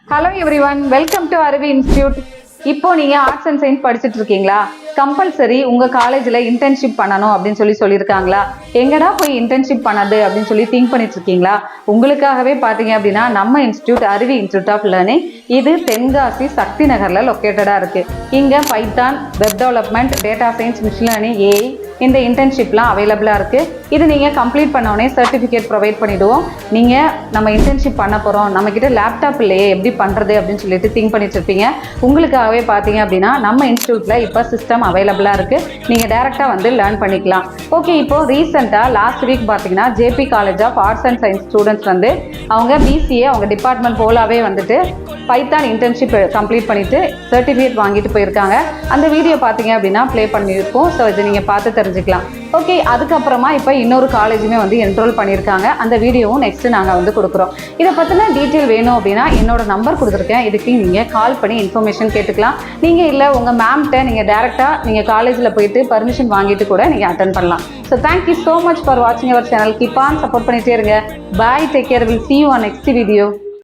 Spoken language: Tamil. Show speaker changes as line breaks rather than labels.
ஹலோ எவ்ரிவன், வெல்கம் டு அருவி இன்ஸ்டியூட். இப்போ நீங்க ஆர்ட்ஸ் அண்ட் சயின்ஸ் படிச்சுட்டு இருக்கீங்களா? கம்பல்சரி உங்க காலேஜ்ல இன்டர்ன்ஷிப் பண்ணணும் அப்படின்னு சொல்லியிருக்காங்களா? எங்கடா போய் இன்டர்ன்ஷிப் பண்ணது அப்படின்னு சொல்லி திங்க் பண்ணிட்டு இருக்கீங்களா? உங்களுக்காகவே பாத்தீங்க அப்படின்னா நம்ம இன்ஸ்டியூட் அருவி இன்ஸ்டியூட் ஆஃப் லேர்னிங் இது தென்காசி சக்தி நகர்ல லொக்கேட்டடா இருக்கு. இங்க Python, web development, data science, machine learning, AI இந்த இன்டர்ன்ஷிப்லாம் அவைலபிளாக இருக்குது. இது நீங்கள் கம்ப்ளீட் பண்ணோடனே சர்டிஃபிகேட் ப்ரொவைட் பண்ணிவிடுவோம். நீங்கள் நம்ம இன்டர்ன்ஷிப் பண்ண போகிறோம், நம்மக்கிட்ட லேப்டாப் இல்லையே எப்படி பண்ணுறது அப்படின்னு சொல்லிட்டு திங்க் பண்ணிட்டு இருப்பீங்க. உங்களுக்காகவே பார்த்தீங்க அப்படின்னா நம்ம இன்ஸ்டியூட்டில் இப்போ சிஸ்டம் அவைலபிளாக இருக்குது. நீங்கள் டேரெக்டாக வந்து லேர்ன் பண்ணிக்கலாம். ஓகே, இப்போது ரீசெண்டாக லாஸ்ட் வீக் பார்த்தீங்கன்னா JP college of arts and science students வந்து அவங்க பிசிஏ அவங்க டிபார்ட்மெண்ட் போலாவே வந்துட்டு பைத்தான் இன்டர்ன்ஷிப் கம்ப்ளீட் பண்ணிவிட்டு சர்டிஃபிகேட் வாங்கிட்டு போயிருக்காங்க. அந்த வீடியோ பார்த்தீங்க அப்படின்னா ப்ளே பண்ணியிருக்கோம். ஸோ இதை நீங்கள் பார்த்து தெரிஞ்சுக்கலாம். ஓகே, அதுக்கப்புறமா இப்போ இன்னொரு காலேஜுமே வந்து என்ரோல் பண்ணியிருக்காங்க. அந்த வீடியோவும் நெக்ஸ்ட்டு நாங்கள் வந்து கொடுக்குறோம். இதை பற்றின டீட்டெயில் வேணும் அப்படின்னா என்னோட நம்பர் கொடுத்துருக்கேன். இதுக்கு நீங்கள் கால் பண்ணி இன்ஃபர்மேஷன் கேட்டுக்கலாம். நீங்கள் இல்லை உங்கள் மேம்கிட்ட நீங்கள் டேரெக்டாக நீங்கள் காலேஜில் போயிட்டு பர்மிஷன் வாங்கிட்டு கூட நீங்கள் அட்டன் பண்ணலாம். So thank you so much for வாட்சிங் our channel. Keep on support பண்ணிகிட்டே இருங்க. Bye, take care. Will see you on next video.